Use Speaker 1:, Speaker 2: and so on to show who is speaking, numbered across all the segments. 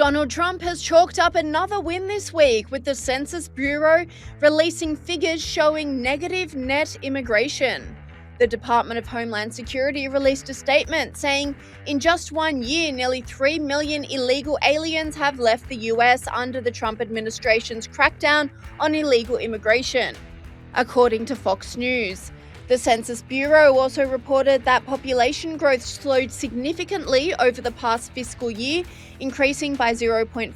Speaker 1: Donald Trump has chalked up another win this week, with the Census Bureau releasing figures showing negative net immigration. The Department of Homeland Security released a statement saying in just 1 year, nearly 3 million illegal aliens have left the US under the Trump administration's crackdown on illegal immigration, according to Fox News. The Census Bureau also reported that population growth slowed significantly over the past fiscal year, increasing by 0.5%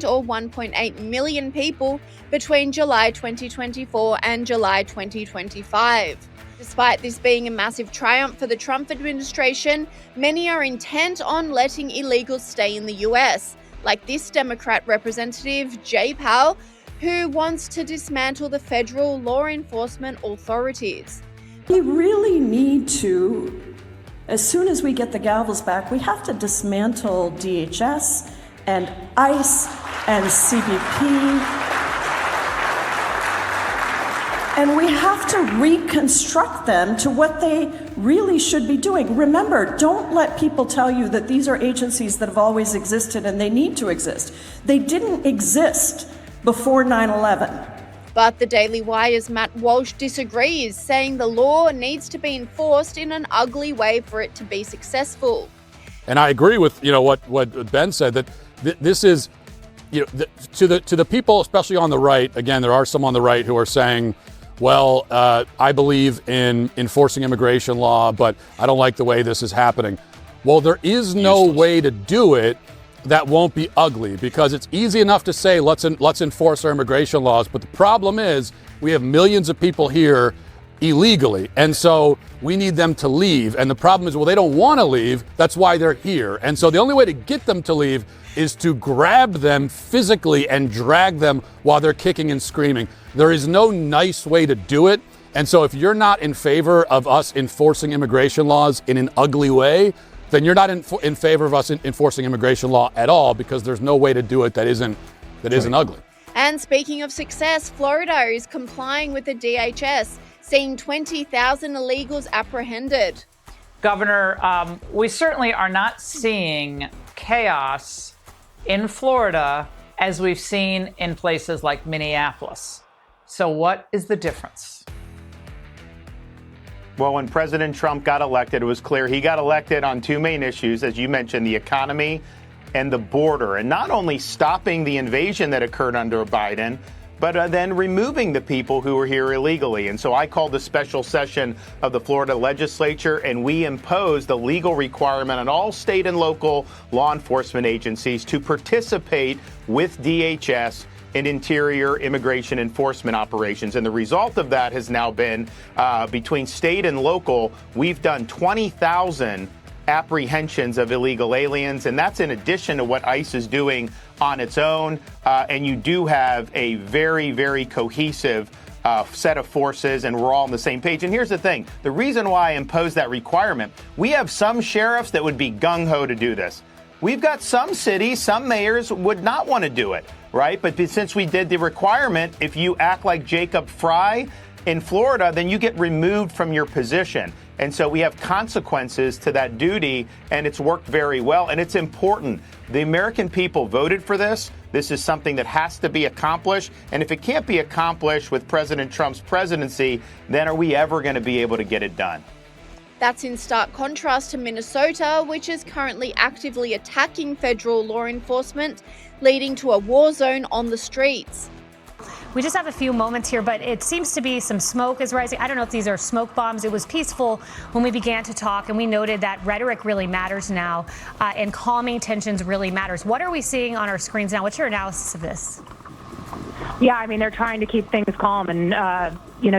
Speaker 1: or 1.8 million people between July 2024 and July 2025. Despite this being a massive triumph for the Trump administration, many are intent on letting illegals stay in the US, like this Democrat representative, Jay Powell, who wants to dismantle the federal law enforcement authorities.
Speaker 2: We really need to, as soon as we get the gavels back, we have to dismantle DHS and ICE and CBP. And we have to reconstruct them to what they really should be doing. Remember, don't let people tell you that these are agencies that have always existed and they need to exist. They didn't exist before 9/11.
Speaker 1: But the Daily Wire's Matt Walsh disagrees, saying the law needs to be enforced in an ugly way for it to be successful.
Speaker 3: And I agree with what Ben said, that this is to the people, especially on the right. Again, there are some on the right who are saying, well, I believe in enforcing immigration law, but I don't like the way this is happening. Well, there is no way to do it that won't be ugly, because it's easy enough to say let's enforce our immigration laws, but the problem is we have millions of people here illegally, and so we need them to leave. And the problem is, well, they don't want to leave. That's why they're here. And so the only way to get them to leave is to grab them physically and drag them while they're kicking and screaming. There is no nice way to do it. And so if you're not in favor of us enforcing immigration laws in an ugly way, then you're not in favor of us enforcing immigration law at all, because there's no way to do it that isn't ugly.
Speaker 1: And speaking of success, Florida is complying with the DHS, seeing 20,000 illegals apprehended.
Speaker 4: Governor, we certainly are not seeing chaos in Florida as we've seen in places like Minneapolis. So what is the difference?
Speaker 5: Well, when President Trump got elected, it was clear he got elected on two main issues, as you mentioned, the economy and the border, and not only stopping the invasion that occurred under Biden, but then removing the people who were here illegally. And so I called a special session of the Florida legislature, and we imposed a legal requirement on all state and local law enforcement agencies to participate with DHS in interior immigration enforcement operations. And the result of that has now been, between state and local, we've done 20,000 apprehensions of illegal aliens, and that's in addition to what ICE is doing on its own. And you do have a very, very cohesive set of forces, and we're all on the same page. And here's the thing. The reason why I imposed that requirement, we have some sheriffs that would be gung-ho to do this. We've got some cities, some mayors would not want to do it, right? But since we did the requirement, if you act like Jacob Fry in Florida, then you get removed from your position. And so we have consequences to that duty, and it's worked very well. And it's important. The American people voted for this. This is something that has to be accomplished. And if it can't be accomplished with President Trump's presidency, then are we ever going to be able to get it done?
Speaker 1: That's in stark contrast to Minnesota, which is currently actively attacking federal law enforcement, leading to a war zone on the streets.
Speaker 6: We just have a few moments here, but it seems to be some smoke is rising. I don't know if these are smoke bombs. It was peaceful when we began to talk, and we noted that rhetoric really matters now, and calming tensions really matters. What are we seeing on our screens now? What's your analysis of this?
Speaker 7: Yeah, I mean, they're trying to keep things calm and,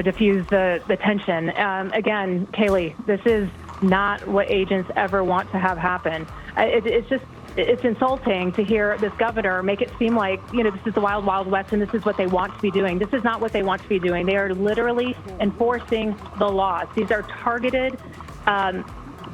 Speaker 7: diffuse the tension. Again, Kaylee, this is not what agents ever want to have happen. It's insulting to hear this governor make it seem like, this is the wild, wild west and this is what they want to be doing. This is not what they want to be doing. They are literally enforcing the laws. These are targeted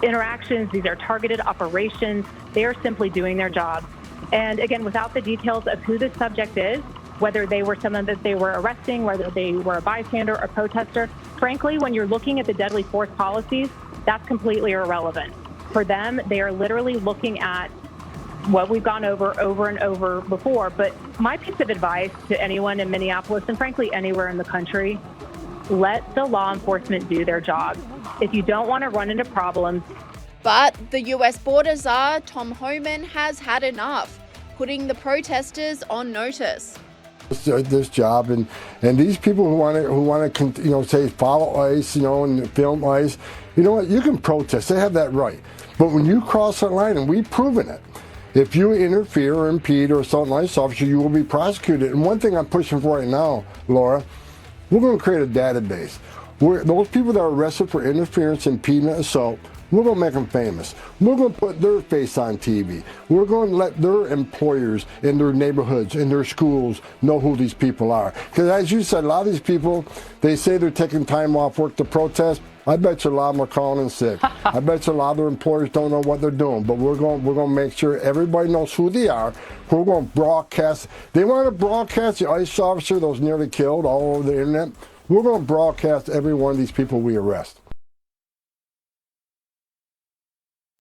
Speaker 7: interactions. These are targeted operations. They are simply doing their job. And again, without the details of who the subject is, whether they were someone that they were arresting, whether they were a bystander or protester, frankly, when you're looking at the deadly force policies, that's completely irrelevant. For them, they are literally looking at what we've gone over and over before. But my piece of advice to anyone in Minneapolis and frankly anywhere in the country, let the law enforcement do their job. If you don't want to run into problems.
Speaker 1: But the US border czar, Tom Homan, has had enough, putting the protesters on notice.
Speaker 8: This job and these people who want to say follow ICE, and film ICE, you know what? You can protest. They have that right. But when you cross that line, and we've proven it, if you interfere or impede or assault an ICE officer, you will be prosecuted. And one thing I'm pushing for right now, Laura, we're going to create a database where those people that are arrested for interference, impediment, assault, we're going to make them famous. We're going to put their face on TV. We're going to let their employers in their neighborhoods, in their schools, know who these people are. Because as you said, a lot of these people, they say they're taking time off work to protest. I bet you a lot of them are calling in sick. I bet you a lot of their employers don't know what they're doing. But we're going to make sure everybody knows who they are. We're going to broadcast. They want to broadcast the ICE officer that was nearly killed all over the internet. We're going to broadcast every one of these people we arrest.